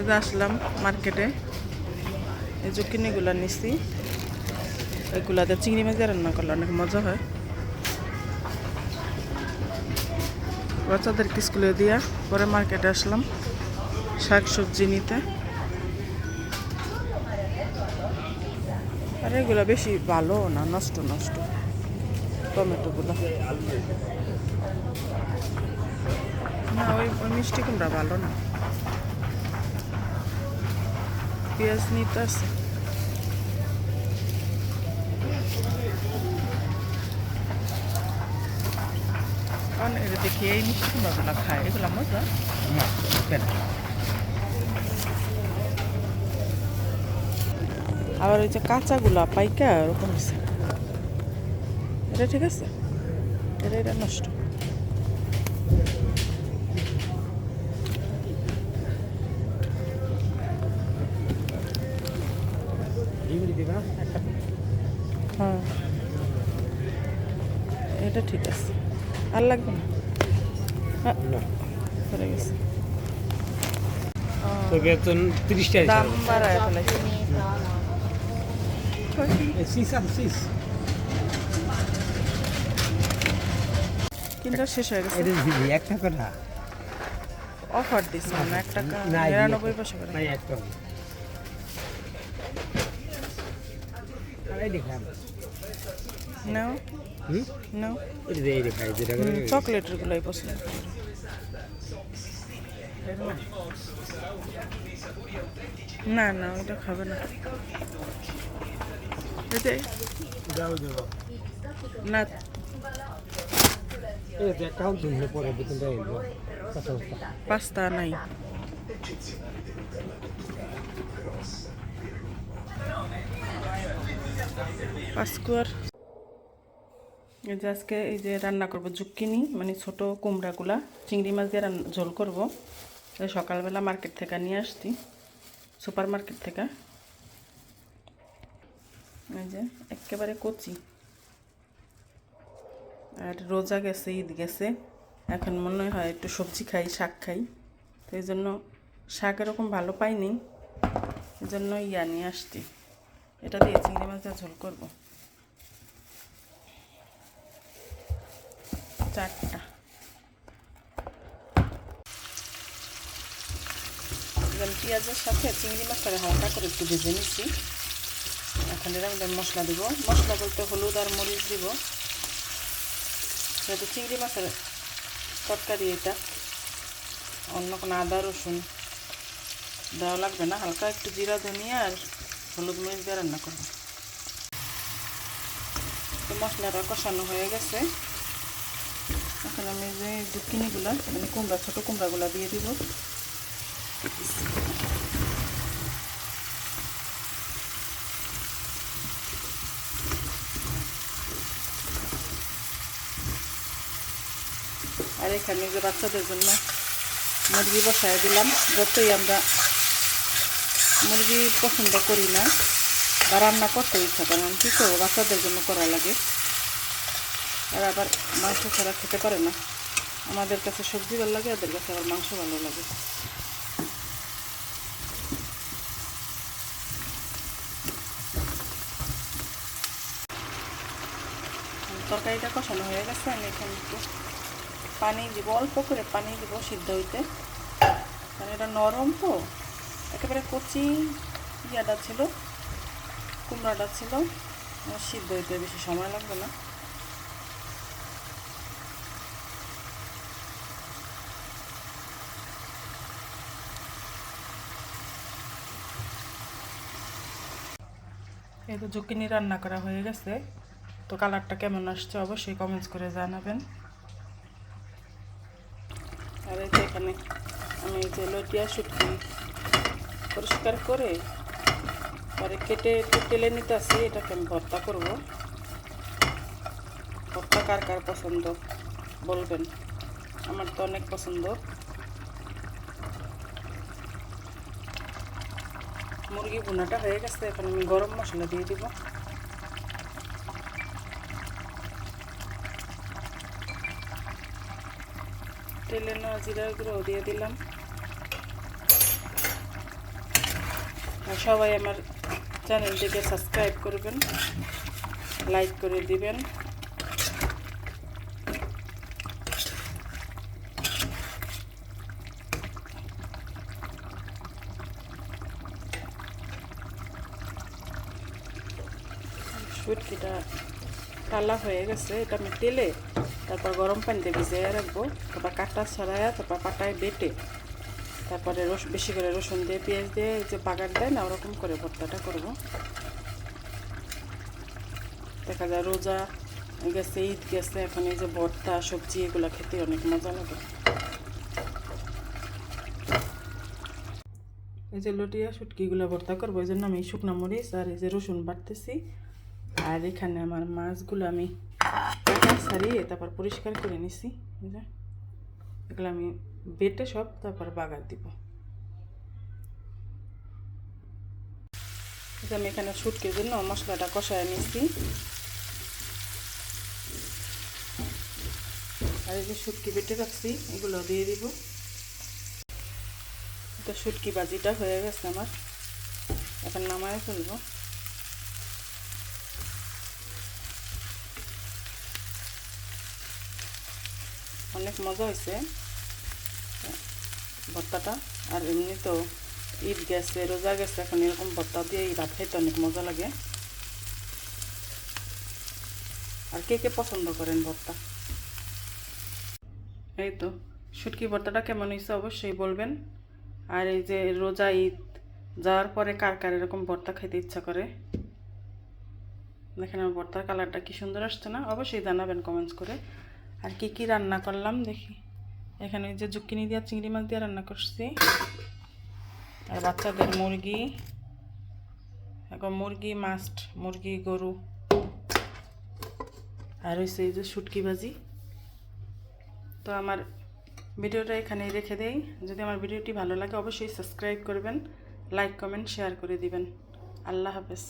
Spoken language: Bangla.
এই যে আসলাম মার্কেটে, এই জুকিনিগুলো নিচ্ছি। এগুলাতে চিংড়ি মাছ দিয়ে রান্না করলে অনেক মজা হয়। বাচ্চাদেরকে স্কুলে দিয়া পরে মার্কেটে আসলাম শাক সবজি নিতে। আর এগুলো বেশি ভালো না, নষ্ট নষ্ট টমেটোগুলো। না, ওই ওই মিষ্টি কুমড়া ভালো না। পেঁয়াজ নিতে আছে। কারণ এটা দেখি এই মিষ্টি কুমড়াগুলো খায়, এগুলো মজা। আবার ওই যে কাঁচাগুলা পাইকা ওরকম হয়েছে। এটা ঠিক আছে, এটা নষ্ট। হ্যাঁ, এটা ঠিক আছে, আর লাগবে না। পড়ে গেছে, বেতন 30 টাকা দাম বাড়ায় ফেলাইছে। কিন্তু শেষ হয়ে গেছে। এটা দিবি 1 টাকা না, অফার দিচ্ছে না, 1 টাকা না, 99 পয়সা করে। নাই 1 টাকা। আরে দেখাম নাও নাও, এটা দেই দেখাই যেটা করে চকলেটের গুলাই পছন্দ করি। না না, ওটা খাবে না। যাও যাও না, এটা অ্যাকাউন্ট দিলে পরে বেতনটা এলো কত পাস্তা নাই। পাস্কুয়ার এই যে আজকে এই যে রান্না করবো জুক্কিনি, মানে ছোট কুমড়াগুলা চিংড়ি মাছ দিয়ে ঝোল করবো। সকালবেলা মার্কেট থেকে নিয়ে আসছি, সুপার মার্কেট থেকে। এই যে একেবারে কচি। আর রোজা গেছে, ঈদ গেছে, এখন মনে হয় একটু সবজি খাই, শাক খাই। তো এই জন্য শাক এরকম ভালো পাইনি, এই জন্য ইয়া নিয়ে আসছি। এটা দিয়ে চিংড়ি মাছ দিয়ে ঝোল করবো। 4টা পেঁয়াজের সাথে চিংড়ি মাছটা হালকা করে একটু ভেজে নিচ্ছি। এখন এর মধ্যে মশলা দিব। মশলা বলতে হলুদ আর মরিচ দিব, যেহেতু চিংড়ি মাছের তরকারি এটা, অন্য কোনো আদা রসুন দেওয়া লাগবে না। হালকা একটু জিরা ধনিয়া আর হলুদ মরিচ দিয়ে রান্না করবো। তো মশলাটা কষানো হয়ে গেছে। এখন আমি যে জুকিনিগুলা, মানে কুমড়া, ছোটো কুমড়াগুলা দিয়ে দিব। আর এখানে যে বাচ্চাদের জন্য মুরগি বসায় দিলাম। যতই আমরা মুরগি পছন্দ করি না বা রান্না করতে ইচ্ছা করে না, কী করবো, বাচ্চাদের জন্য করা লাগে। আর আবার মাংস ছাড়া খেতে পারে না। আমাদের কাছে সবজি ভালো লাগে, ওদের কাছে আবার মাংস ভালো লাগে। তরকারিটা কষানো হয়ে গেছে। আমি এখানে একটু পানি দিব, অল্প করে পানি দিব সিদ্ধ হইতে, কারণ এটা নরম তো। একেবারে কচি ইয়াটা ছিল, কুমড়াটা ছিল, সিদ্ধ হইতে বেশি সময় লাগবে না। এই তো জুকিনি রান্না করা হয়ে গেছে। তো কালারটা কেমন আসছে অবশ্যই কমেন্টস করে জানাবেন। আর এই যে এখানে আমি এই যে লটিয়া শুটকি পরিষ্কার করে পরে কেটে তেলে নিতে আসি। এটাকে আমি ভর্তা করব। ভর্তা কার কার পছন্দ বলবেন, আমার তো অনেক পছন্দ। মুরগি ভুনাটা হয়ে গেছে, এখন আমি গরম মশলা দিয়ে দিব। তেলে নেওয়া জিরার গুঁড়ো দিয়ে দিলাম। আর সবাই আমার চ্যানেলটিকে সাবস্ক্রাইব করবেন, লাইক করে দিবেন। শুটকিটা টালা হয়ে গেছে, এটা আমি তেলে তারপর গরম পানিতে ভিজিয়ে রাখবো, তারপর কাটা ছড়ায়া তারপর পাটায় বেটে তারপরে বেশি করে রসুন দিয়ে পেঁয়াজ দিয়ে যে বাগার দেয় না ওরকম করে ভর্তাটা করব। দেখা যায় রোজা গেছে, ঈদ গেছে, এখন এই যে ভর্তা সবজি এগুলো খেতে অনেক মজা লাগে। এই যে লটিয়া শুটকিগুলো ভর্তা করবো, এই জন্য আমি শুকনো মরিচ আর এই যে রসুন বাটতেছি। আর এখানে আমার মাছগুলো আমি কাটা ছাড়িয়ে তারপর পরিষ্কার করে নিছি, এগুলো আমি বেটে সব তারপর বাগার দিব। আমি এখানে শুটকির জন্য মশলাটা কষায় নিচ্ছি। আর এই যে শুটকি বেটে রাখছি এগুলো দিয়ে দিব। এটা শুটকি ভাজিটা হয়ে গেছে আমার, এখন নামায় ফেলবো। অনেক মজা হয়েছে ভর্তাটা। আর এমনি তো ঈদ গেছে, রোজা গেছে, এখন এরকম ভর্তা দিয়ে ভাত খাইতে অনেক মজা লাগে। আর কে কে পছন্দ করেন ভর্তা? এই তো শুটকি ভর্তাটা কেমন হয়েছে অবশ্যই বলবেন। আর এই যে রোজা ঈদ যাওয়ার পরে কার কার এরকম ভর্তা খেতে ইচ্ছা করে, দেখেন আমার ভর্তার কালারটা কি সুন্দর আসছে না? অবশ্যই জানাবেন কমেন্টস করে। আর কি কি রান্না করলাম দেখি, এখানে যে জুকিনি দিয়ে চিংড়ি মাছ দিয়ে রান্না করছি। আর বাচ্চাদের মুরগি, এখন মুরগি মাস্ট, মুরগি গরু। আর হয়েছে এই যে শুটকি ভাজি। তো আমার ভিডিওটা এখানেই রেখে দেই। যদি আমার ভিডিওটি ভালো লাগে অবশ্যই সাবস্ক্রাইব করবেন, লাইক কমেন্ট শেয়ার করে দিবেন। আল্লাহ হাফেজ।